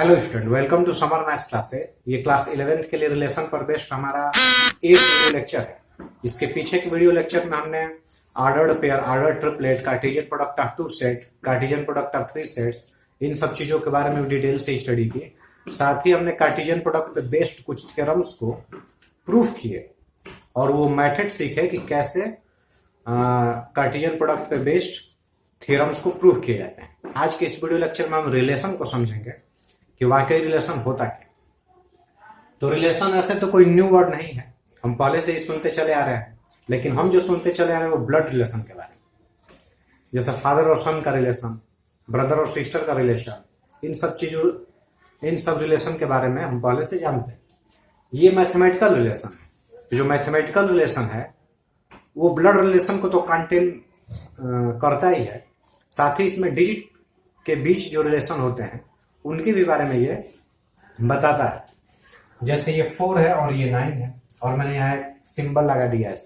Hello student, welcome to summer maths classes. ये class 11th के लिए रिलेशन पर बेस्ड हमारा एक वीडियो लेक्चर है। इसके पीछे के वीडियो लेक्चर में हमने ordered pair, ordered triplet, Cartesian product of two set, Cartesian product of three sets, इन सब चीजों के बारे में डिटेल से स्टडी की। साथ ही हमने कार्टेशियन प्रोडक्ट पे बेस्ड कुछ थ्योरम्स को प्रूफ किए और वो मेथड सीखे कि कैसे कार्टेशियन प्रोडक्ट पे बेस्ड थ्योरम्स को प्रूव किए जाते हैं। आज के इस वीडियो लेक्चर में हम रिलेशन को समझेंगे कि वाकई रिलेशन होता क्या। तो रिलेशन ऐसे तो कोई न्यू वर्ड नहीं है, हम पहले से ही सुनते चले आ रहे हैं, लेकिन हम जो सुनते चले आ रहे हैं वो ब्लड रिलेशन के बारे में। जैसे फादर और सन का रिलेशन, ब्रदर और सिस्टर का रिलेशन, इन सब रिलेशन के बारे में हम पहले से जानते हैं। ये मैथमेटिकल रिलेशन है। जो मैथमेटिकल रिलेशन है वो ब्लड रिलेशन को तो कंटेन करता ही है, साथ ही इसमें डिजिट के बीच जो रिलेशन होते हैं उनके भी बारे में ये बताता है। जैसे ये 4 है और ये 9 है और मैंने यहाँ एक सिंबल लगा दिया है।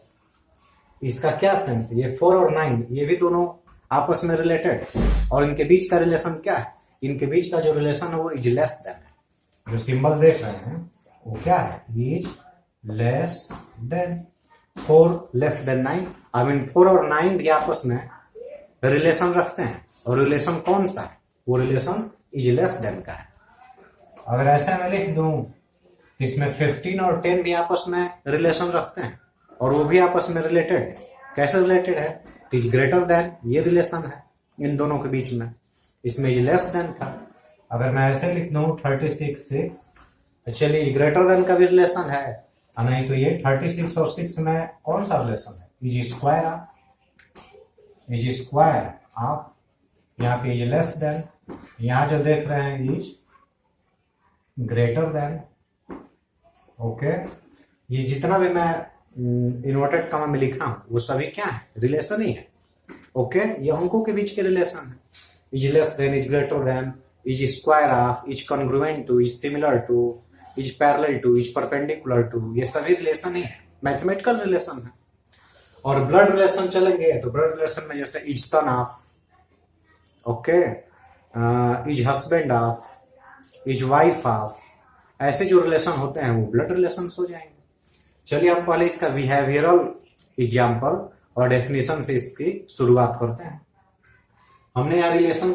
इसका क्या सेंस है? ये 4 और 9 ये भी दोनों आपस में रिलेटेड, और इनके बीच का रिलेशन क्या है? इनके बीच का जो रिलेशन है वो इज लेस देन है। जो सिंबल देख रहे हैं वो क्या है? Is less then. 4 less than 9, I mean 4 और 9 भी आपस में रिलेशन रखते हैं। और रिलेशन कौन सा है? वो रिलेशन इज लेस देन का है। अगर ऐसे मैं लिख दूं इसमें 15 और 10 भी आपस में रिलेशन रखते हैं और वो भी आपस में रिलेटेड है। कैसे रिलेटेड है? इज ग्रेटर देन, ये रिलेशन है इन दोनों के बीच में। इसमें इज लेस देन था। अगर मैं ऐसे लिख दूं 36 6, तो चलिए इज ग्रेटर देन का भी रिलेशन है, नहीं तो ये 36 और 6 में कौन सा रिलेशन है? Is square of, is square of. यहाँ पे इज लेस देन, यहां जो देख रहे हैं इज ग्रेटर देन। ओके, ये जितना भी मैं इन्वर्टेड कॉमा में लिखा हूं वो सभी क्या है? रिलेशन ही है। ओके, ये अंकों के बीच के रिलेशन है। Is less than, is greater than, is square of, is congruent to, is similar to, is parallel to, is perpendicular to, ये सभी रिलेशन ही है, मैथमेटिकल रिलेशन है। और ब्लड रिलेशन चलेंगे तो ब्लड रिलेशन में जैसे is son of, okay, is husband of, is wife of, ऐसे जो रिलेशन होते हैं वो ब्लड रिलेशन हो जाएंगे। चलिए हम पहले इसका बिहेवियरल एग्जाम्पल और डेफिनेशन से इसकी शुरुआत करते हैं। हमने यहाँ रिलेशन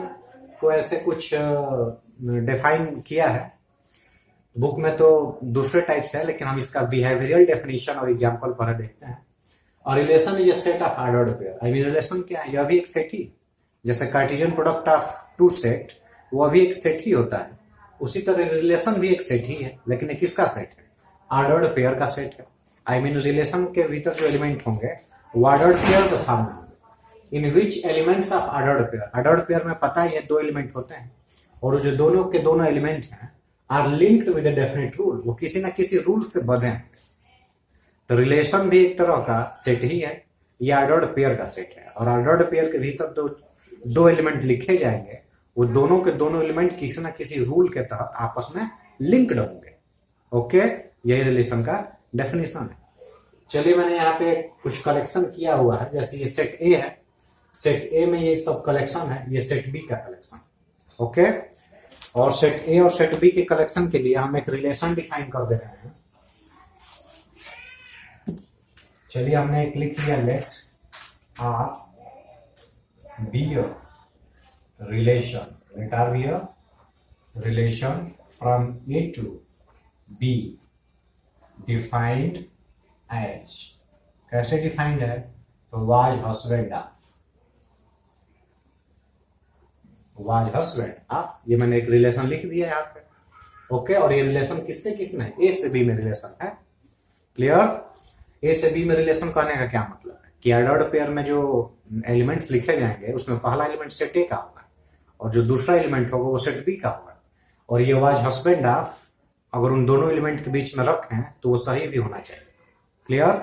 को ऐसे कुछ डिफाइन किया है, बुक में तो दूसरे टाइप से है, लेकिन हम इसका बिहेवियरल डेफिनेशन और एग्जाम्पल पर देखते हैं। और relation is a set of ordered pair. I mean relation क्या है? यह भी एक सेट ही, जैसे Cartesian product of two set वो भी एक सेट ही होता है, उसी तरह रिलेशन भी एक सेट ही है, लेकिन ये किसका सेट है? ऑर्डर्ड पेयर का सेट है। आई मीन रिलेशन के भीतर जो एलिमेंट होंगे वो ऑर्डर्ड पेयर के फॉर्म में होंगे। In which elements of ordered pair, ordered pair में पता ही है 2 एलिमेंट होते हैं, और जो दोनों के दोनों एलिमेंट हैं are linked with a definite rule, वो किसी ना किसी रूल से बंधे हैं। तो रिलेशन भी एक तरह का सेट ही है, ये ऑर्डर्ड पेयर का सेट है। और ऑर्डर्ड पेयर के भीतर दो एलिमेंट लिखे जाएंगे, वो दोनों के दोनों एलिमेंट किसी ना किसी रूल के तहत आपस में लिंक्ड होंगे। ओके, यही रिलेशन का डेफिनेशन है। चलिए मैंने यहाँ पे कुछ कलेक्शन किया हुआ है, जैसे ये सेट ए है, सेट ए में ये सब कलेक्शन है, ये सेट बी का कलेक्शन। ओके, और सेट ए और सेट बी के कलेक्शन के लिए हम एक रिलेशन डिफाइन कर दे रहे हैं। चलिए हमने एक लिख लिया, let R be relation, let R be a relation from A to B defined as, कैसे डिफाइंड है? तो was husband of, was husband of, ये मैंने एक रिलेशन लिख दिया यहाँ पे। ओके, और ये रिलेशन किससे किसमें है? ए से बी में रिलेशन है। क्लियर? ए से बी में रिलेशन कहने का क्या मतलब है कि ऑर्डर्ड पेयर में जो एलिमेंट्स लिखे जाएंगे उसमें पहला एलिमेंट सेट ए का होगा और जो दूसरा एलिमेंट होगा वो सेट बी का होगा। और ये वाज हस्बैंड ऑफ, अगर उन दोनों एलिमेंट के बीच में रखें तो वो सही भी होना चाहिए। क्लियर?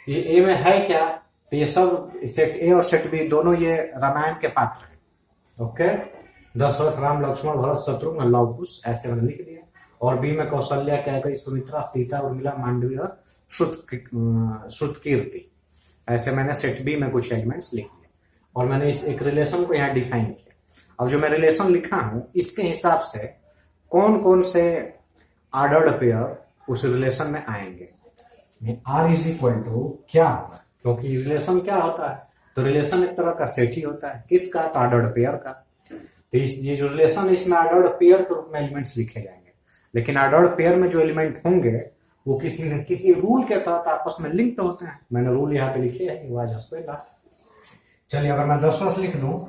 ये ए में है क्या? तो ये सब सेट ए और सेट बी दोनों ये रामायण के पात्र हैं। ओके, दशरथ, राम, लक्ष्मण, भरत, शत्रुघ्न, लव कुश, ऐसे मैंने लिख दिया। और बी में कौशल्या, कैकेयी, सुमित्रा, सीता, उर्मिला, मांडवी और श्रुतकीर्ति, ऐसे मैंने सेट बी में कुछ एलिमेंट्स लिख दिए और मैंने इस एक रिलेशन को यहाँ डिफाइन किया। अब जो मैं रिलेशन लिखा हूं इसके हिसाब से कौन कौन से ऑर्डर्ड पेयर उस रिलेशन में आएंगे। आर इज इक्वल टू क्या होगा, क्योंकि रिलेशन क्या होता है, तो रिलेशन एक तरह का सेट ही होता है, किसका, तो ऑर्डर्ड पेयर का। तो ये जो रिलेशन है इसमें ऑर्डर्ड पेयर के रूप में एलिमेंट्स लिखे जाएंगे, लेकिन ऑर्डर्ड पेयर में जो एलिमेंट होंगे वो किसी न किसी रूल के तहत आपस में लिंक होते हैं। मैंने रूल यहाँ पे लिखे है, वाज हस्बैंड ऑफ। चलिए अगर मैं दशरथ लिख दूं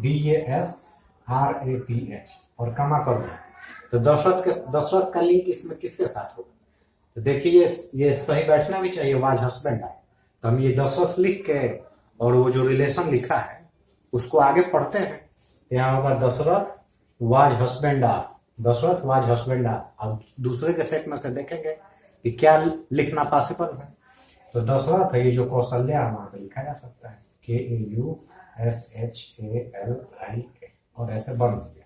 DASRATH और कमा कर दूं, तो दशरथ का लिंक इसमें किसके साथ होगा, तो देखिए ये सही बैठना भी चाहिए, वाज हस्बैंड ऑफ। तो हम ये दशरथ लिख के और वो जो रिलेशन लिखा है उसको आगे पढ़ते हैं। यहाँ होगा Dasharath was husband of, Dasharath was husband of. अब दूसरे के सेट में से देखेंगे कि क्या लिखना पॉसिबल है। तो दशरथ है, ये जो कौशल्या है वहां पे लिखा जा सकता है KAUSHALIA और ऐसे बन गया।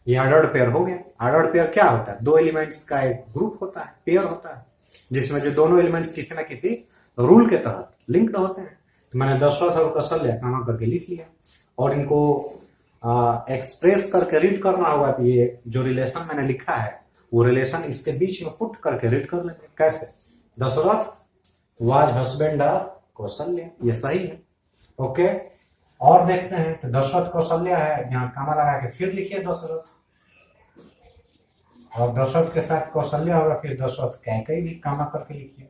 ये ऑर्डर्ड पेयर हो गया। ऑर्डर्ड पेयर क्या होता है, दो एलिमेंट्स का एक ग्रुप होता है, पेयर होता है, जिसमें जो दोनों एलिमेंट्स किसी न किसी रूल के तहत लिंक्ड होते हैं। तो मैंने दशरथ और कौशल्या कमा करके लिख लिया, और इनको एक्सप्रेस करके रीड करना होगा। तो ये जो रिलेशन मैंने लिखा है वो रिलेशन इसके बीच में पुट करके रीड कर लेंगे। कैसे, Dasharath was husband of Kaushalya, ये सही है। ओके, और देखते हैं। तो दशरथ कौशल्या है, यहाँ कामा लगा के फिर लिखिए दशरथ, और दशरथ के साथ कौशल्या होगा, फिर दशरथ कैकेयी भी कामा करके लिखिए।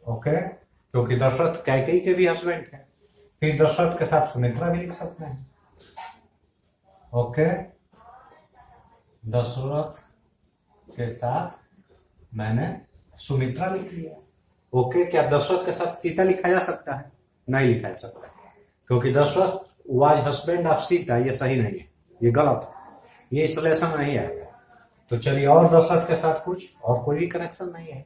ओके, क्योंकि दशरथ कैकेयी के भी हस्बैंड थे। फिर दशरथ के साथ सुमित्रा भी लिख सकते हैं। ओके, दशरथ के साथ मैंने सुमित्रा लिख लिया। ओके, क्या दशरथ के साथ सीता लिखा जा सकता है, नहीं लिखा जा सकता, क्योंकि Dasharath was husband of Sita, ये सही नहीं है, ये गलत है, ये इस रिलेशन में नहीं आएगा। तो चलिए, और दशरथ के साथ कुछ और कोई भी कनेक्शन नहीं है।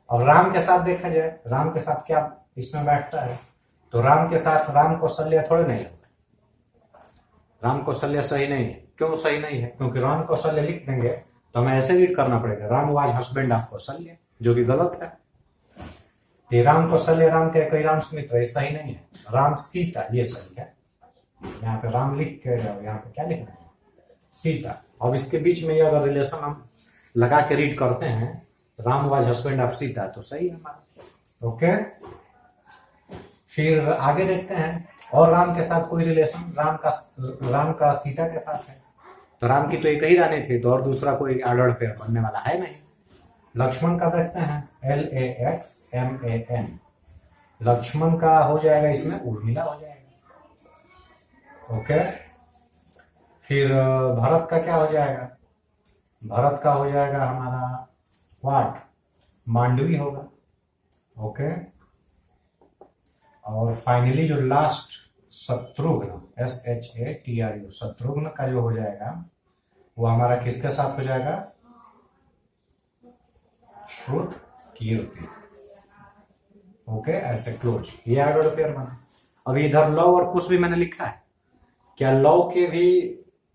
और राम के साथ देखा जाए, राम के साथ क्या इसमें बैठता है, तो राम के साथ राम कौशल्या थोड़े नहीं होगा, राम कौशल्या सही नहीं है। क्यों सही नहीं है, क्योंकि राम कौशल्या लिख देंगे तो हमें ऐसे रीड करना पड़ेगा, Ram was husband of Kaushalya, जो कि गलत है। तो राम कौशल्या, राम के कोई राम सुमित्रा, ये सही नहीं है। राम सीता, ये सही है। यहाँ पे राम लिख के यहाँ पे क्या लिखना है, सीता। अब इसके बीच में ये अगर रिलेशन हम लगा के रीड करते हैं, Ram was husband of Sita, तो सही है हमारा। ओके, फिर आगे देखते हैं। और राम के साथ कोई रिलेशन, राम का सीता के साथ है, तो राम की तो एक ही रानी थी, तो और दूसरा कोई ऑर्डर्ड पेयर बनने वाला है नहीं। लक्ष्मण का देखते हैं, LAXMAN, लक्ष्मण का हो जाएगा इसमें उर्मिला हो जाएगा। ओके, फिर भरत का क्या हो जाएगा, भरत का हो जाएगा हमारा वाट, मांडवी होगा। ओके, और फाइनली जो लास्ट शत्रुघ्न, SHATRU, शत्रुघ्न का जो हो जाएगा वो हमारा किसके साथ हो जाएगा, श्रुत कीर्ति। ओके, ऐसे क्लोज, ये ऑर्डर्ड पेयर बना। अब इधर लव और कुश भी मैंने लिखा है, क्या लव के भी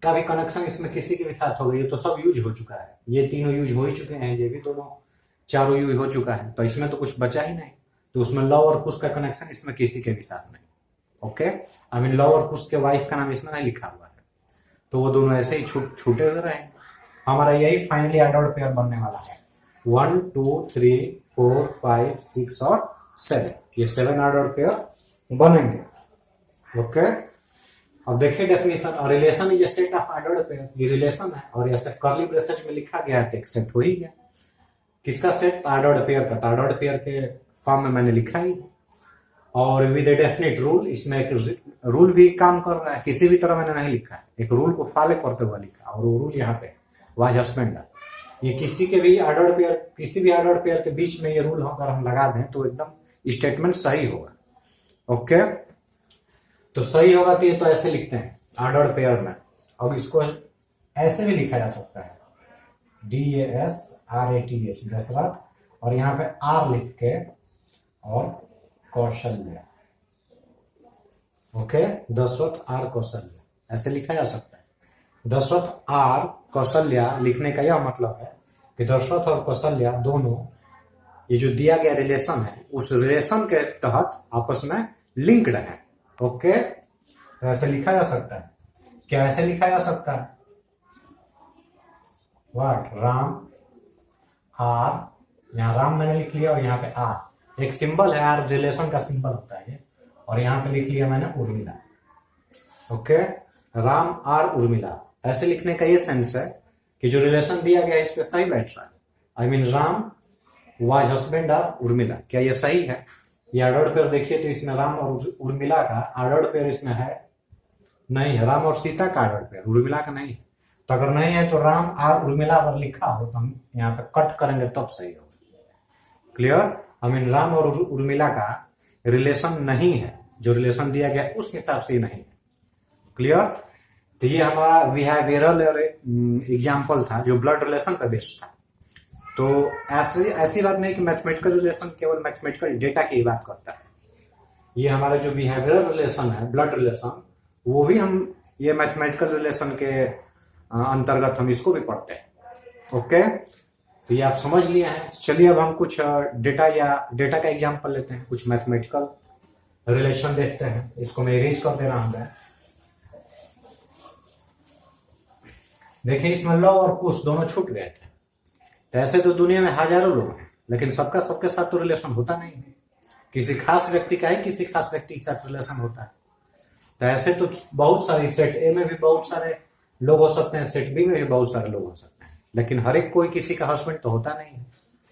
का भी कनेक्शन इसमें किसी के भी साथ होगा, ये तो सब यूज हो चुका है, ये तीनों यूज हो ही चुके हैं, ये भी दोनों चारों यूज हो चुका है, तो इसमें तो कुछ बचा ही नहीं। तो उसमें लव और कुश का कनेक्शन इसमें किसी के भी साथ नहीं। ओके, आई मीन लव और कुश के वाइफ का नाम इसमें नहीं लिखा हुआ है, तो वो दोनों ऐसे ही छूटे हुए रहेंगे। हमारा यही फाइनली ऑर्डर्ड पेयर बनने वाला है, 1 2 3 4 5 6 और 7, ये 7 ऑर्डर्ड पेयर बनेंगे। ओके, अब देखिए डेफिनेशन, और relation is a set of ordered pair, ये रिलेशन है, और ऐसे कर्ली ब्रेसेज में लिखा गया है तो एक सेट हो ही गया। किसका सेट, ऑर्डर्ड पेयर का। ऑर्डर्ड पेयर के फॉर्म में मैंने लिखा ही, और विद ए डेफिनेट रूल, इसमें एक रूल भी काम कर रहा है, किसी भी तरह मैंने नहीं लिखा है, एक रूल को फॉलो करते हुए लिखा, और वो रूल यहाँ पे वाज हस्बैंड। ये किसी के भी ऑर्डर्ड पेयर, किसी भी ऑर्डर्ड पेयर के बीच में ये रूल अगर हम लगा दें तो एकदम स्टेटमेंट सही होगा। ओके, तो सही होगा तो ये तो ऐसे लिखते हैं ऑर्डर्ड पेयर में। अब इसको ऐसे भी लिखा जा सकता है, DASRATH, दशरथ, और यहाँ पे R लिख के और कौशल्या। ओके, दशरथ R कौशल्या, ऐसे लिखा जा सकता है। दशरथ R कौशल्या लिखने का यह मतलब है कि दशरथ और कौशल्या दोनों, ये जो दिया गया रिलेशन है, उस रिलेशन के तहत आपस में लिंक्ड है। ओके, तो ऐसे लिखा जा सकता है। क्या ऐसे लिखा जा सकता है, व्हाट, राम आर, यहाँ राम मैंने लिख लिया और यहाँ पे आर एक सिंबल है, आर रिलेशन का सिंबल होता है ये, और यहाँ पे लिख लिया मैंने उर्मिला। ओके, राम आर उर्मिला, ऐसे लिखने का ये सेंस है कि जो रिलेशन दिया गया है इस पे सही बैठ रहा है। I mean Ram was husband of Urmila, क्या ये सही है? ये आर्डर्ड पेयर देखिए तो इसमें राम और उर्मिला का आर्डर्ड पेयर इसमें है नहीं है, राम और सीता का आर्डर्ड पेयर, उर्मिला का नहीं है। तो अगर नहीं है तो राम आर उर्मिला अगर लिखा हो तो हम यहाँ पे कट करेंगे तब सही होगा। क्लियर? आई मीन राम और उर्मिला का रिलेशन नहीं है, जो रिलेशन दिया गया उस हिसाब से ही नहीं है। क्लियर? तो ये हमारा बिहेवियरल एग्जाम्पल था जो ब्लड रिलेशन पर बेस्ड था। तो ऐसी बात नहीं कि मैथमेटिकल रिलेशन केवल मैथमेटिकल डेटा की ही बात करता है। ये हमारा जो बिहेवियरल रिलेशन है, ब्लड रिलेशन, वो भी हम ये मैथमेटिकल रिलेशन के अंतर्गत हम इसको भी पढ़ते हैं। ओके, तो ये आप समझ लिए हैं। चलिए अब हम कुछ डेटा का एग्जाम्पल लेते हैं, कुछ मैथमेटिकल रिलेशन देखते हैं। इसको मैं इरेज कर दे रहा हूं। देखिए इसमें लव और कुश दोनों छूट गए थे। तो ऐसे तो दुनिया में हजारों लोग हैं, लेकिन सबका सबके साथ तो रिलेशन होता नहीं है। किसी खास व्यक्ति का ही किसी खास व्यक्ति के साथ रिलेशन होता है। तो ऐसे तो बहुत सारे, सेट ए में भी बहुत सारे लोग हो सकते हैं, सेट बी में भी बहुत सारे लोग हो सकते हैं, लेकिन हर एक कोई किसी का हस्बैंड तो होता नहीं है।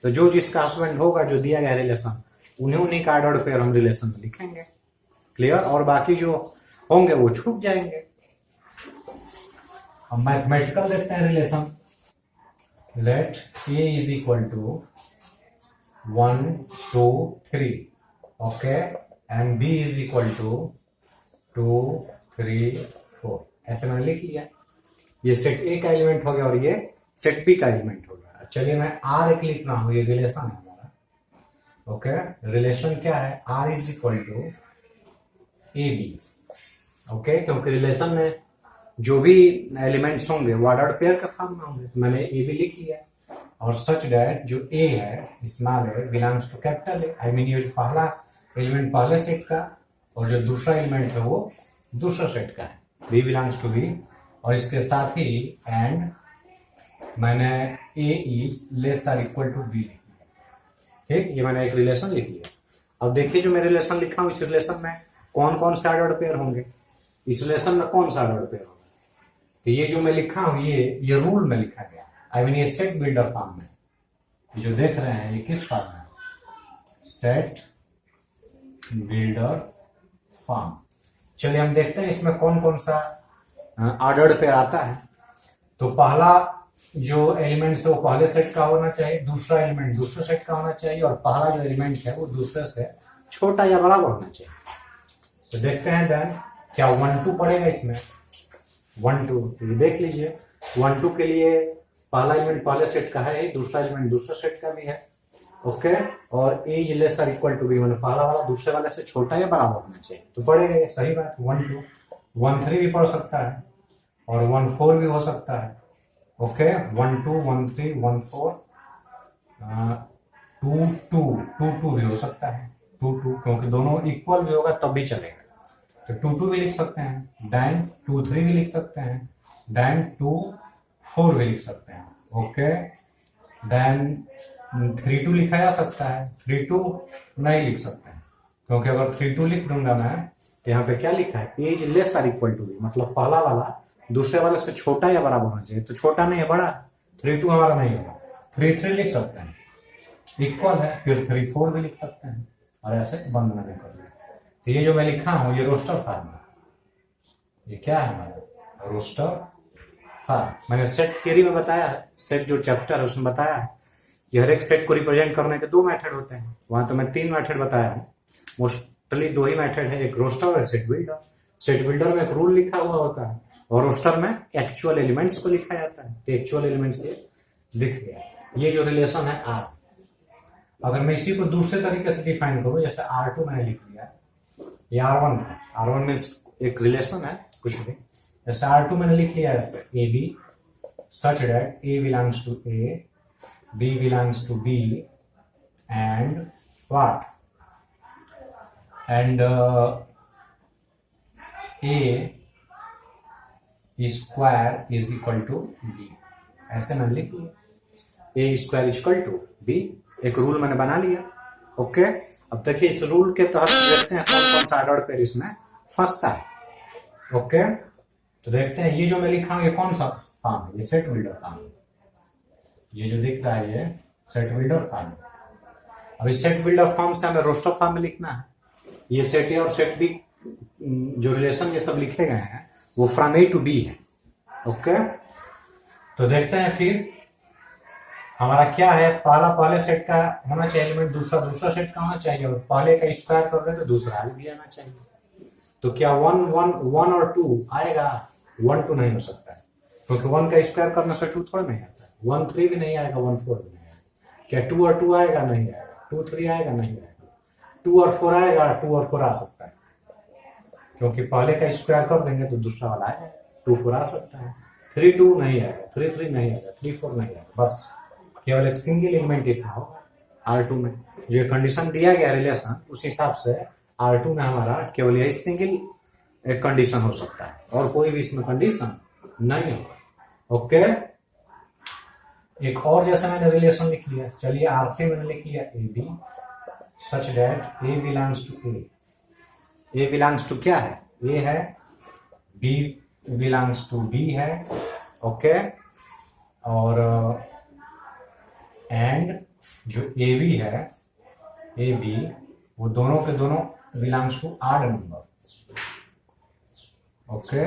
तो जो जिसका हस्बैंड होगा, जो दिया गया रिलेशन, उन्हीं का आर्डर्ड पेयर हम रिलेशन में लिखेंगे। क्लियर? और बाकी जो होंगे वो छूट जाएंगे। हम मैथमेटिकल देखते हैं relation. Let A is equal to 1 2 3, okay, and B is equal to 2 3 4, ऐसे मैंने लिख लिया। ये सेट ए का एलिमेंट हो गया और ये सेट बी का एलिमेंट हो गया। चलिए मैं आर एक लिख रहा हूं, ये रिलेशन है हमारा। ओके, रिलेशन क्या है? R is equal to A B. Okay, क्योंकि रिलेशन में जो भी एलिमेंट्स होंगे वो ऑर्डर्ड पेयर का फॉर्म में होंगे, तो मैंने ए बी लिख लिया। और सच दैट जो ए है, small A, belongs to capital A. I mean ये पहला एलिमेंट पहले सेट का और जो दूसरा एलिमेंट है वो दूसरा सेट का है। बी बिलोंग्स टू बी, और इसके साथ ही एंड मैंने a is less or equal to b लिख लिया। ठीक, ये मैंने एक रिलेशन लिख लिया। अब देखिए जो मैं रिलेशन लिखा हूं, इस रिलेशन में कौन कौन से ऑर्डर्ड पेयर होंगे, इस रिलेशन में कौन सा ऑर्डर्ड पेयर होगा। तो ये जो मैं लिखा हूं ये रूल में लिखा गया। आई मीन ये सेट बिल्डर फॉर्म में, ये जो देख रहे हैं ये किस फॉर्म में? Set builder form. चलिए हम देखते हैं इसमें कौन कौन सा ऑर्डर्ड पेयर आता है। तो पहला जो एलिमेंट है वो पहले सेट का होना चाहिए, दूसरा एलिमेंट दूसरे सेट का होना चाहिए, और पहला जो एलिमेंट है वो दूसरे से छोटा या बराबर होना चाहिए। तो देखते हैं देन क्या 1 2 पड़ेगा इसमें। 1 2, ये देख लीजिए 1 2 के लिए पहला एलिमेंट पहले सेट का है, दूसरा एलिमेंट दूसरे सेट का भी है। ओके, और a is less or equal to b, मतलब पहला वाला दूसरे वाले से छोटा या बराबर होना चाहिए, तो पड़ेगा ये। सही बात। 1 2 1 3 भी पढ़ सकता है और 1 4 भी हो सकता है। ओके, 1 2 1 3 1 4 2 2 2 2 भी हो सकता है। 2 2 क्योंकि दोनों इक्वल भी होगा तब भी चलेगा, तो 2 2 भी लिख सकते हैं। देन 2 3 भी लिख सकते हैं। देन 2 4 भी लिख सकते हैं। ओके, देन 3 2 लिखा जा सकता है। 3 2 नहीं लिख सकते हैं, क्योंकि अगर 3 2 लिख दूंगा मैं तो यहाँ पे क्या लिखा है? A is less or equal to b, मतलब पहला वाला दूसरे वाले से छोटा या बराबर होना चाहिए। तो छोटा नहीं है, बड़ा। 3 2 हमारा नहीं होगा। 3 3 लिख सकते हैं, इक्वल है। फिर 3 4 भी लिख सकते हैं, और ऐसे बंद नहीं कर लिया। तो ये जो मैं लिखा हूं ये रोस्टर फॉर्म है। ये क्या है हमारा? Roster form. मैंने सेट थ्योरी में बताया है, सेट जो चैप्टर है उसमें बताया है कि हर एक सेट को रिप्रेजेंट करने के 2 मेथड होते हैं। वहां तो मैं 3 मेथड बताया हूँ, मोस्टली 2 ही मेथड है, एक रोस्टर और सेट बिल्डर। सेट बिल्डर में एक रूल लिखा हुआ होता है और रोस्टर में एक्चुअल एलिमेंट्स को लिखा जाता है। तो एक्चुअल एलिमेंट्स ये दिख गया। ये जो रिलेशन है आर, अगर मैं इसी को दूसरे तरीके से डिफाइन करूं, जैसे R2 मैंने लिख लिया, ये R1 है। R1 में एक रिलेशन है कुछ भी, जैसे R2 मैंने लिख लिया ऐसे A B, such that A belongs to A, B belongs to B, and what, and A square is equal to B. ऐसे मैंने लिख लिया A square equal to B, एक रूल मैंने बना लिया। ओके, अब देखिए इस रूल के तहत देखते हैं कौन कौन सा ऑर्डर पेयर इसमें फंसता है। ओके, तो देखते हैं ये जो मैं लिखा हूं ये कौन सा फॉर्म है, ये सेट बिल्डर फॉर्म है। ये जो दिख रहा है ये सेट बिल्डर फॉर्म है। अब इस सेट बिल्डर फॉर्म से हमें रोस्टर फॉर्म में लिखना है। ये सेट ए और सेट बी जो रिलेशन ये सब लिखे गए हैं वो फ्रॉम ए टू बी है। ओके, तो देखते हैं फिर हमारा क्या है। पहला पहले सेट का होना चाहिए एलिमेंट, दूसरा दूसरा सेट का होना चाहिए, और पहले का स्क्वायर कर रहे तो दूसरा भी आना चाहिए। तो क्या 1 और 2 आएगा? 1 2 नहीं हो सकता है, क्योंकि 1 का स्क्वायर करने से 2 थोड़ा नहीं आता है। 1 3 भी नहीं आएगा, 1 4 भी नहीं आएगा। क्या 2 और 2 आएगा? नहीं आएगा। 2 3 आएगा? नहीं आएगा। 2 और 4 आएगा? 2 और 4 आ सकता है, क्योंकि पहले का स्क्वायर कर देंगे तो दूसरा वाला आएगा। 2 4 आ सकता है। 3 2 नहीं आएगा, 3 3 नहीं आएगा, 3 4 नहीं आएगा। बस केवल एक सिंगल एलिमेंट इसमें होगा R2 में। जो कंडीशन दिया गया रिलेशन उस हिसाब से R2 में हमारा केवल यही सिंगल एक कंडीशन हो सकता है, और कोई भी इसमें कंडीशन नहीं होगा। ओके, एक और जैसे मैंने रिलेशन लिख लिया, चलिए R3 मैंने लिख लिया A B such that A belongs to A. A belongs to क्या है? ए है, बी बिलोंग्स टू बी है। ओके, और एंड जो ए बी है, ए बी वो दोनों के दोनों belongs to odd number. Okay,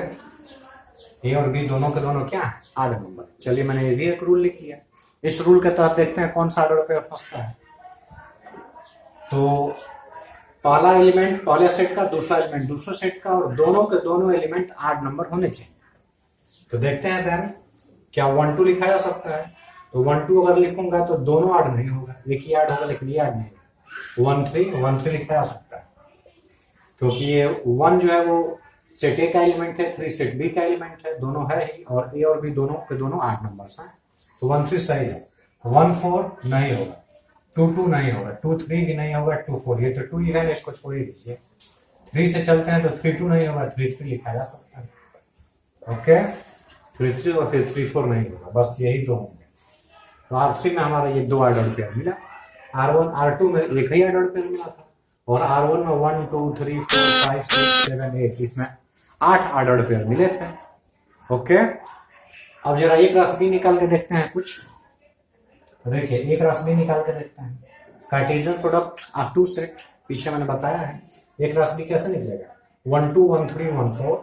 a और बी दोनों के दोनों क्या है? Odd number. चलिए मैंने ये भी एक रूल लिख लिया। इस रूल के तहत देखते हैं कौन सा ऑर्डर पे फंसता है। तो पहला एलिमेंट पहले सेट का, दूसरा एलिमेंट दूसरे सेट का, और दोनों के दोनों एलिमेंट ऑड नंबर होने चाहिए। तो देखते हैं देन क्या 1 2 लिखा जा सकता है? तो 1 2 अगर लिखूंगा तो दोनों ऑड नहीं होगा, एक ही ऑड होगा लेकिन ये ऑड नहीं होगा। 1 3 लिखा जा सकता है, क्योंकि ये 1 जो है वो सेट ए का एलिमेंट है, 3 सेट बी का एलिमेंट है, दोनों है ही, और ए और बी दोनों के दोनों 8 नंबर्स हैं। तो 1 3 सही है। 1 4 नहीं होगा, 2 2 नहीं होगा, 2 3 भी नहीं होगा, 2 4 ये तो 2 ही है, इसको छोड़ ही दीजिए। 3 से चलते हैं तो 3 2 नहीं होगा, 3 3 लिखा जा सकता है। ओके, 3 3 और फिर 3 4 नहीं होगा, बस यही दो होंगे। तो R3 में हमारा ये 2 ऑर्डर पेयर मिला। R1 R2 में एक ही ऑर्डर पेयर मिला था, और R1 में 1 2 3 4 5 6 7 8 इसमें 8 ऑर्डर पेयर मिले थे। ओके, अब जरा एक रस बी निकाल के देखते हैं कुछ। तो देखिए एक रस बी निकाल के देखते हैं। Cartesian product of two set पीछे मैंने बताया है। एक रस बी कैसे निकलेगा? 1 2 1 3 1 4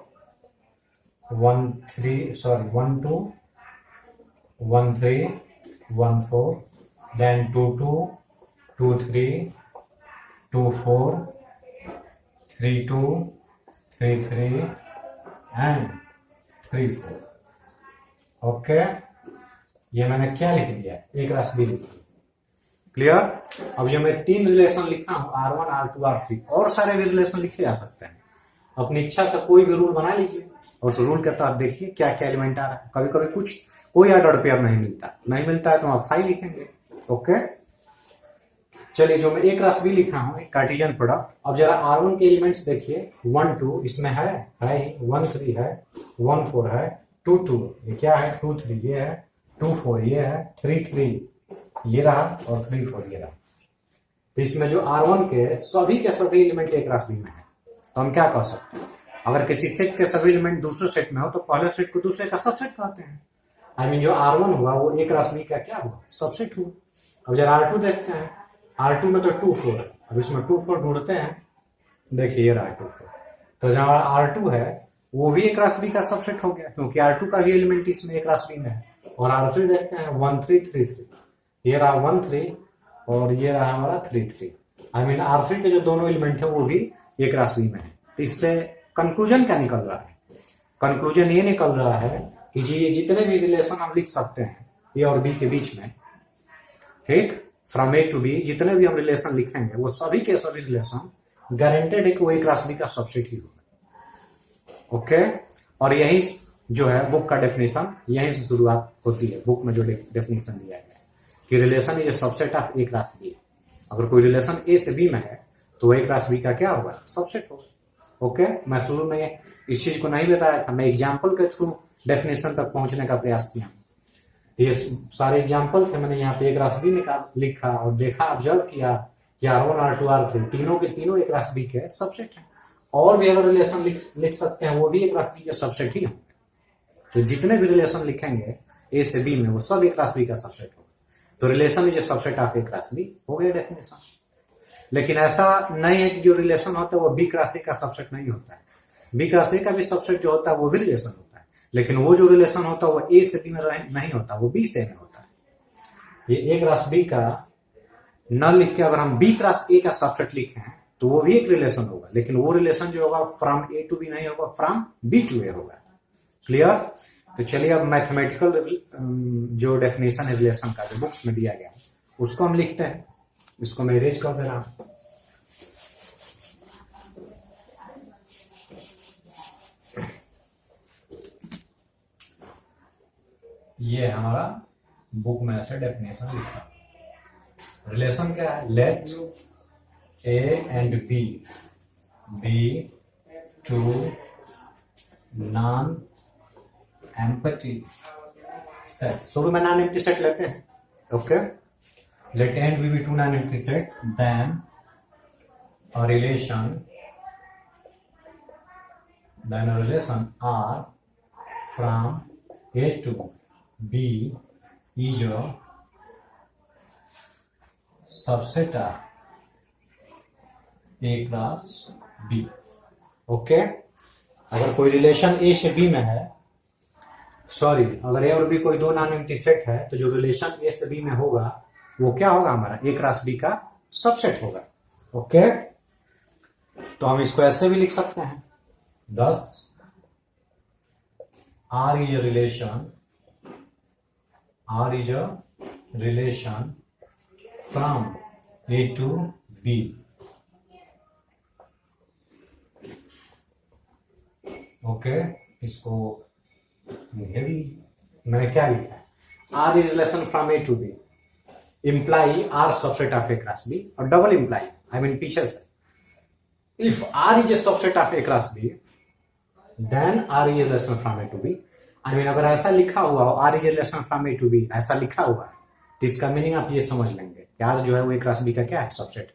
1 2 1 3 1 4, then 2 2 2 3 2 4 3 2 3 3 and 3 4। ओके, ये मैंने क्या लिख दिया? एक रास बी लिख दिया। क्लियर? अब जो मैं 3 रिलेशन लिखा हूं R1 R2 R3, और सारे भी रिलेशन लिखे जा सकते हैं। अपनी इच्छा से कोई भी रूल बना लीजिए और उस रूल के तहत देखिए क्या क्या एलिमेंट आ रहा है। कभी कभी कुछ कोई ऑर्डर पेयर नहीं मिलता है तो आप 5 लिखेंगे। ओके, चलिए जो मैं एक रास बी लिखा हूं कार्टेशियन प्रोडक्ट। अब जरा R1 के एलिमेंट्स देखिए। 1 2 इसमें है 1 3 है, 1 4 है, 2 2 ये क्या है, 2 3 ये है, 2 4 ये है, 3 3 ये रहा, और 3 4 ये रहा। तो इसमें जो R1 के सभी एलिमेंट एक रास बी में है। तो हम क्या कह सकते हैं? अगर किसी सेट के सभी एलिमेंट दूसरे सेट में हो तो पहले सेट को दूसरे का सबसेट कहते हैं। आई मीन जो R1 हुआ वो एक रास बी का क्या हुआ? सबसेट हुआ। अब जरा R2 देखते हैं। R2 में तो 2 4 है, अब इसमें 2 4 ढूंढते हैं। देखिए ये रहा 2 4। तो जहां R2 है वो भी एक रास बी का सबसेट हो गया, क्योंकि R2 का भी एलिमेंट इसमें एक रास बी में है। और R3 देखते हैं 1 3 3 3, ये रहा 1 3 और ये रहा हमारा 3 3। आई मीन R3 के जो दोनों एलिमेंट है वो भी एक रास बी में है। तो इससे कंक्लूजन क्या निकल रहा है? कंक्लूजन ये निकल रहा है कि ये जितने भी रिलेशन हम लिख सकते हैं ए और बी के बीच में, ठीक, फ्रॉम ए टू बी जितने भी हम रिलेशन लिखेंगे वो सभी के सभी रिलेशन गारंटेड है कि वो एक रास बी का सबसेट ही होगा। ओके, और यही जो है बुक का डेफिनेशन यहीं से शुरुआत होती है। बुक में जो डेफिनेशन दिया गया है कि relation is A subset of एक रास बी। अगर कोई रिलेशन ए से बी में है तो वो एक रास बी का क्या होगा? सबसेट होगा। ओके, मैं शुरू में इस चीज को नहीं बताया था, मैं एग्जाम्पल के थ्रू डेफिनेशन तक पहुंचने का प्रयास किया। ये सारे एग्जाम्पल थे, मैंने यहाँ पे एक रास बी लिखा और देखा, ऑब्जर्व किया कि R1 R2 R3 तीनों के तीनों एक रास बी के सबसेट है। और भी अगर रिलेशन लिख सकते हैं वो भी एक रास बी के सबसेट ही होंगे। तो जितने भी रिलेशन लिखेंगे ए से बी में वो सब एक रास बी का सबसेट होगा। तो relation is A subset of एक रास बी, हो गया डेफिनेशन। लेकिन ऐसा नहीं है कि जो रिलेशन होता है वो बी क्लास ए का सबसेट नहीं होता है। बी क्लास ए का भी सबसेट जो होता है वो भी रिलेशन होता है, लेकिन वो जो रिलेशन होता है वो ए से बी में नहीं होता, वो बी से में होता है। ये ए क्लास बी का न लिख के अगर हम बी क्लास ए का सबसेट लिखें तो वो भी एक रिलेशन होगा, लेकिन वो रिलेशन जो होगा फ्रॉम ए टू बी नहीं होगा, फ्रॉम बी टू ए होगा। क्लियर? तो चलिए अब मैथमेटिकल जो डेफिनेशन है रिलेशन का जो बुक्स में दिया गया उसको हम लिखते हैं। इसको मैं इरेज कर दे रहा हूं। ये हमारा बुक में ऐसे डेफिनेशन लिखा। रिलेशन क्या है? Let A and B be two non empty set. शुरू में नॉन एम्पटी सेट लेते हैं, okay. Let A and B be two non empty set, then a relation R from A to B is a subset of A class B। Okay. अगर कोई relation ए से B में है, sorry, अगर ए और B कोई दो नॉन एम्प्टी सेट है तो जो रिलेशन ए से बी में होगा वो क्या होगा? हमारा ए क्रॉस बी का सबसेट होगा। ओके, तो हम इसको ऐसे भी लिख सकते हैं, thus R is a relation from A to B। Okay, इसको मैंने क्या लिखा है? R is relation from A to B imply R subset of A cross B, और डबल imply, I mean पीछे से, if R is a subset of A cross B then R is a relation from A to B। I mean अगर ऐसा लिखा हुआ हो R is a relation from A to B, ऐसा लिखा हुआ है तो इसका मीनिंग आप ये समझ लेंगे कि R जो है वो A क्रॉस B का क्या है? सबसेट है।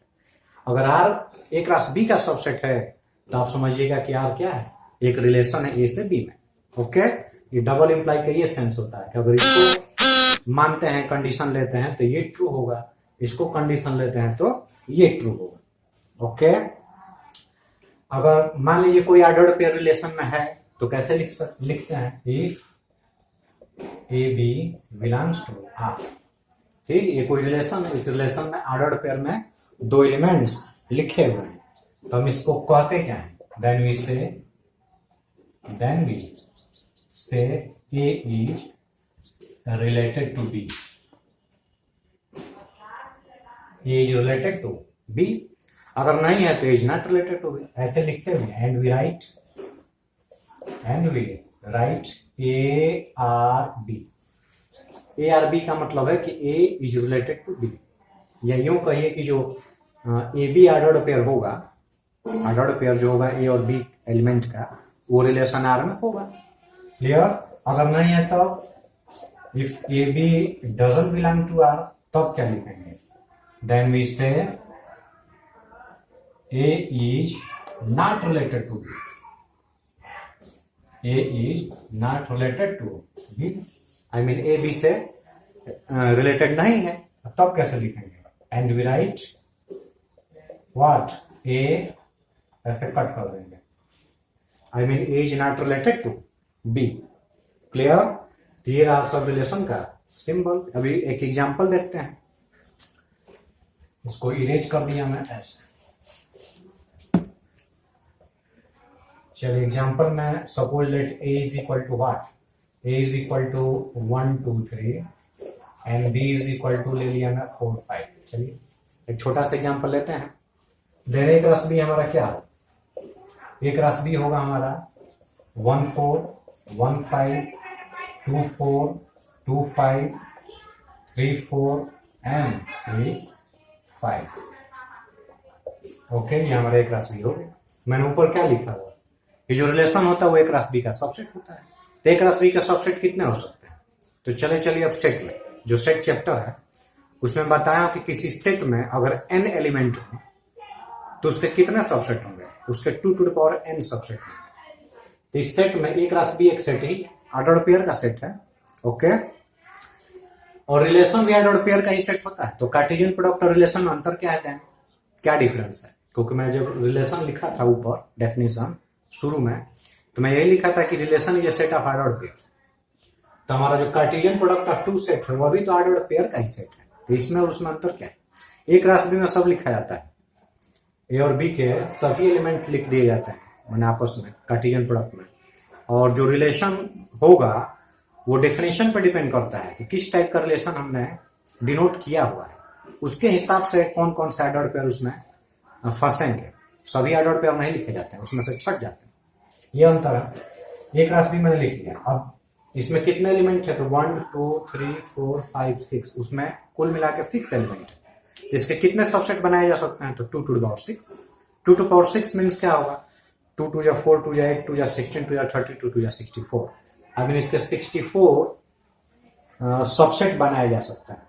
अगर R A क्रॉस B का सबसेट है तो आप समझिएगा कि R क्या है? एक रिलेशन है ए से बी में। ओके, ये डबल इंप्लाई का ये सेंस होता है कि अगर इसको मानते हैं, कंडीशन लेते हैं तो ये ट्रू होगा, इसको कंडीशन लेते हैं तो ये ट्रू होगा। ओके, अगर मान लीजिए कोई ऑर्डर्ड पेयर रिलेशन में है तो कैसे लिखते हैं? If A B belongs to R. ठीक, ये कोई रिलेशन है, इस रिलेशन में ऑर्डर्ड पेयर में दो एलिमेंट्स लिखे हुए हैं तो हम इसको कहते क्या है? Then we say A is related to B। A is related to B। अगर नहीं है तो A is not related to B, ऐसे लिखते हुए and we write A R B। A R B का मतलब है कि A is related to B, या यूं कहिए कि जो ए बी ऑर्डर्ड पेयर होगा, ऑर्डर्ड पेयर जो होगा ए और बी एलिमेंट का, वो रिलेशन आर में होगा। क्लियर? अगर नहीं है तो if A b doesn't belong to R तब क्या लिखेंगे? Then we say a is not related to b. A is not related to b, I mean a b से रिलेटेड नहीं है, तब कैसे लिखेंगे? And we write what? A ऐसे कट कर देंगे, I mean A is not related to B। Clear? ये रहा सब रिलेशन का सिंबल। अभी एक एग्जांपल देखते हैं, इसको इरेज कर दिया मैं ऐसे। चलिए एग्जांपल में suppose let A is equal to what? A is equal to 1 2 3 and B is equal to ले लिया मैं 4 5। चलिए एक छोटा सा एग्जांपल लेते हैं। देन A क्रॉस B हमारा क्या है? A क्रॉस B होगा हमारा 1 4 1 5 2 4 2 5 3 4 एंड 3 5। ओके, ये हमारा A क्रॉस B हो गया। मैंने ऊपर क्या लिखा हुआ? ये जो रिलेशन होता है वो A क्रॉस B का सबसेट होता है। तो A क्रॉस B का सबसेट कितने हो सकते हैं? तो चलिए अब सेट में, जो सेट चैप्टर है उसमें बताया कि किसी सेट में अगर n एलिमेंट हो तो उसके कितने सबसेट होंगे, उसके 2 to the power n subset होंगे। तो इस सेट में a क्रॉस b एक सेट ही ऑर्डर्ड पेयर का सेट है, ओके। और रिलेशन भी ऑर्डर्ड पेयर का ही सेट होता है। तो कार्टेशियन प्रोडक्ट और रिलेशन में अंतर क्या है, क्या डिफरेंस है? क्योंकि मैं जब रिलेशन लिखा था ऊपर डेफिनेशन शुरू में, तो मैं यही लिखा था कि relation is a set of ordered pair. तो हमारा जो Cartesian product of two set है वह भी तो ऑर्डर्ड पेयर का ही सेट है। तो इसमें और उसमें अंतर क्या है? ए क्रॉस बी में सब लिखा जाता है, ए और बी के सभी एलिमेंट लिख दिए जाते हैं मैंने आपस में कार्टेशियन प्रोडक्ट में। और जो रिलेशन होगा वो डेफिनेशन पर डिपेंड करता है कि किस टाइप का रिलेशन हमने डिनोट किया हुआ है, उसके हिसाब से कौन कौन से ऑर्डर्ड पेयर उसमें फंसेंगे। सभी ऑर्डर्ड पेयर नहीं लिखे जाते हैं, उसमें से छट जाते हैं। ये अंतर है। ए क्रॉस बी मैंने लिख लिया। अब इसमें कितने एलिमेंट है? तो 1 2 3 4 5 6, उसमें कुल मिला के 6 एलिमेंट है। इसके कितने सबसेट बनाए जा सकते हैं? तो 2 to the power 6। 2 to power 6 means क्या होगा? 2 2 जा 4, 2 जा 8, 2 जा 16, 2 जा 32, 2 जा 64। अब इसके 64 सबसेट बनाए जा सकते हैं।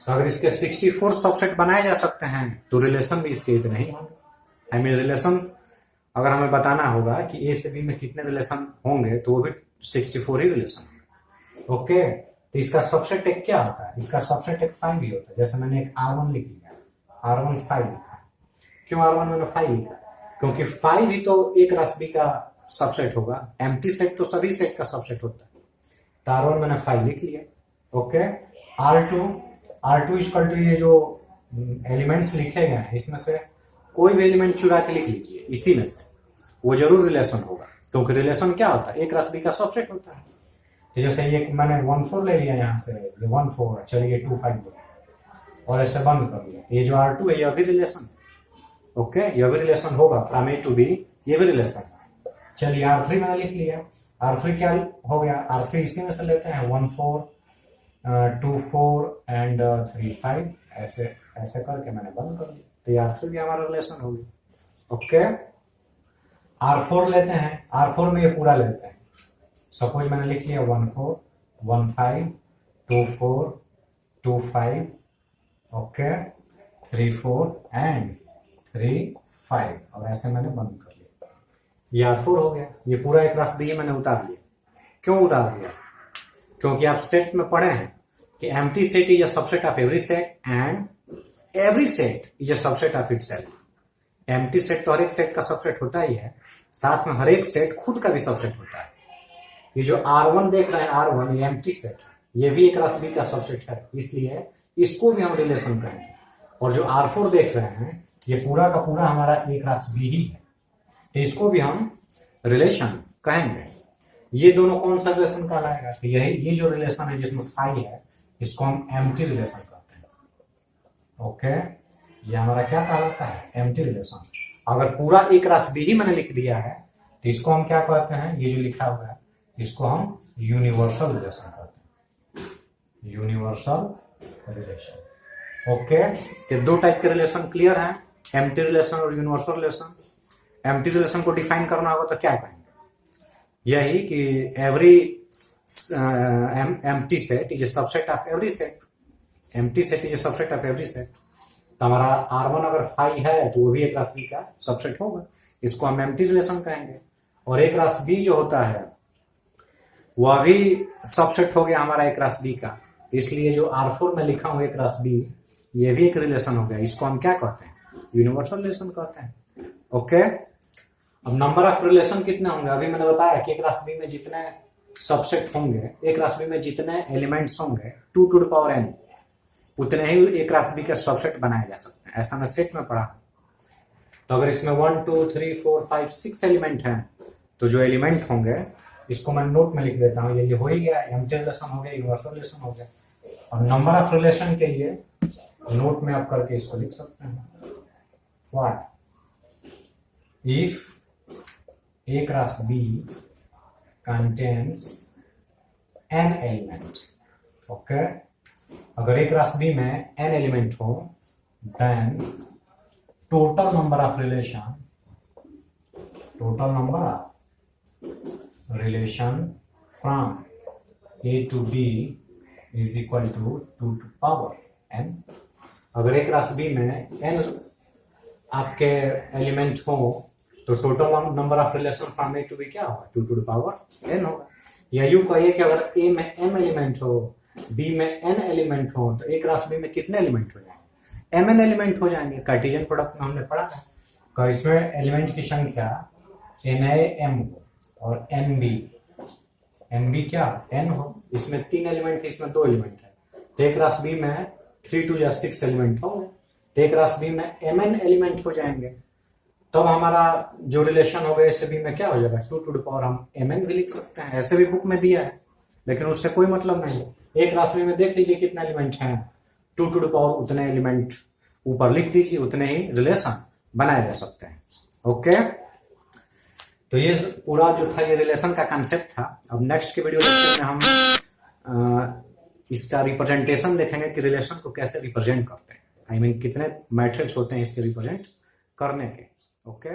तो अगर इसके 64 सबसेट बनाए जा सकते हैं तो रिलेशन भी इसके इतने ही होंगे। आई मीन रिलेशन अगर हमें बताना होगा कि ए से बी में कितने रिलेशन होंगे तो वो भी 64 ही रिलेशन होंगे, ओके। तो इसका सबसेट एक क्या होता है? इसका सबसेट एक 5 ही होता है। जैसे मैंने एक R1 लिख लिया, R1 5 लिखा। क्यों R1 मैंने 5 लिखा? क्योंकि 5 ही तो एक क्रॉस बी का सबसेट होगा। एम्प्टी सेट तो सभी सेट का सबसेट होता है। तो R1 मैंने 5 लिख लिया, ओके। R2 इक्वल टू ये जो एलिमेंट्स लिखे गए हैं इसमें से कोई भी एलिमेंट चुरा के लिख लीजिए, इसी में से वो जरूर रिलेशन होगा। क्योंकि रिलेशन क्या होता है? ए क्रॉस बी का सबसेट होता है। तो जैसे ये मैंने 1 4 ले लिया यहाँ से, ये 1 4 चलिए 2 5 और ऐसे बंद कर दिया। ये जो R2 है यह भी रिलेशन, ओके, यह भी रिलेशन होगा फ्रॉम ए टू बी, ये भी रिलेशन। चलिए R3 मैंने लिख लिया। R3 क्या हो गया? R3 इसी में से लेते हैं 1 4 2 4 एंड 3 5, ऐसे ऐसे करके मैंने बंद कर दिया। तो ये R3 भी हमारा रिलेशन होगी, ओके। R4 लेते हैं। R4 में ये पूरा लेते हैं। सपोज मैंने लिख लिया 1 4 1 5 2 4 2 5, ओके, 3 4 एंड 3 5, और ऐसे मैंने बंद कर लिया। ये R4 हो गया। ये पूरा एक क्रॉस बी मैंने उतार लिया। क्यों उतार दिया? क्योंकि आप सेट में पढ़े हैं कि empty set is a subset of every set and every set is a subset of itself. Empty set तो हर एक सेट का सबसेट होता ही है, साथ में हर एक सेट खुद का भी सबसेट होता है। ये जो R1 देख रहे हैं, R1 ये एम्प्टी सेट, ये भी एक क्रॉस बी का सबसेट है, इसलिए इसको भी हम रिलेशन कहेंगे। और जो R4 देख रहे हैं ये पूरा का पूरा हमारा ए क्रॉस बी ही है, तो इसको भी हम रिलेशन कहेंगे। ये दोनों कौन सा रिलेशन कहलाएगा? तो यही ये जो रिलेशन है जिसमें 5 है इसको हम एम्प्टी रिलेशन कहते हैं, ओके। ये हमारा क्या कहलाता है? Empty relation. अगर पूरा ए क्रॉस बी ही मैंने लिख दिया है तो इसको हम क्या कहते हैं? ये जो लिखा हुआ है इसको हम यूनिवर्सल रिलेशन कहते हैं, यूनिवर्सल रिलेशन, ओके। तो दो टाइप के रिलेशन क्लियर है, एम्प्टी रिलेशन और यूनिवर्सल रिलेशन। एम्प्टी रिलेशन को डिफाइन करना होगा तो क्या कहेंगे? यही कि every empty set is a subset of every set. Empty set is a subset of every set. तो हमारा R1 अगर 5 है तो वो भी एक क्रॉस बी का सबसेट होगा, इसको हम एम्प्टी रिलेशन कहेंगे। और एक क्रॉस बी जो होता है वह भी सबसेट हो गया हमारा एक क्रॉस बी का, इसलिए जो R4 में लिखा हूं एक क्रॉस बी ये भी एक रिलेशन हो गया। इसको हम क्या कहते हैं? यूनिवर्सल रिलेशन कहते हैं, ओके। अब नंबर ऑफ रिलेशन कितने होंगे? अभी मैंने बताया कि एक क्रॉस बी में जितने सबसेट होंगे, एक क्रॉस बी में जितने एलिमेंट्स होंगे 2 टू द पावर n, उतने ही एक क्रॉस बी के सबसेट बनाए जा सकते हैं। ऐसा मैं सेट में पढ़ा। तो अगर इसमें 1 2 3 4 5 6 एलिमेंट हैं तो जो एलिमेंट होंगे इसको मैं नोट में लिख देता हूँ। ये हो ही गया, एम्प्टी रिलेशन हो गया, यूनिवर्सल रिलेशन हो गया। और नंबर ऑफ रिलेशन के लिए नोट में आप करके इसको लिख सकते हैं। What if A cross B contains n element, okay? अगर A cross B में n element हो then total number of relation from A to B is equal to 2 to power n। अगर ए क्रॉस बी में n आपके element हो तो total number of relation from A to B क्या होगा, 2 to the power n होगा। या यूं कहिए कि अगर ए में m एलिमेंट हो, बी में n एलिमेंट हो, तो ए क्रॉस बी में कितने एलिमेंट हो जाएंगे, mn एलिमेंट हो जाएंगे। कार्टेशियन प्रोडक्ट में हमने पढ़ा है, तो इसमें एलिमेंट की संख्या NAM और MB क्या n हो। इसमें 3 एलिमेंट है, इसमें 2 एलिमेंट है, तो ए क्रॉस बी में 3 टू 6 एलिमेंट होंगे, तो ए क्रॉस बी में mn एलिमेंट हो जाएंगे। तो हमारा जो रिलेशन होगा ए से बी में क्या हो जाएगा, 2 टू द पावर हम mn भी लिख सकते हैं, ऐसे भी बुक में दिया है, लेकिन उससे कोई मतलब नहीं। एक राशि में देख लीजिए कितने एलिमेंट हैं, 2 टू द पावर उतने एलिमेंट ऊपर लिख दीजिए, उतने ही रिलेशन बनाए जा सकते हैं। ओके, तो ये पूरा जो था ये रिलेशन का कंसेप्ट था। अब नेक्स्ट के वीडियो लेक्चर में हम इसका रिप्रेजेंटेशन देखेंगे कि रिलेशन को कैसे रिप्रेजेंट करते हैं, आई मीन कितने मैट्रिक्स होते हैं इसके रिप्रेजेंट करने के। ओके।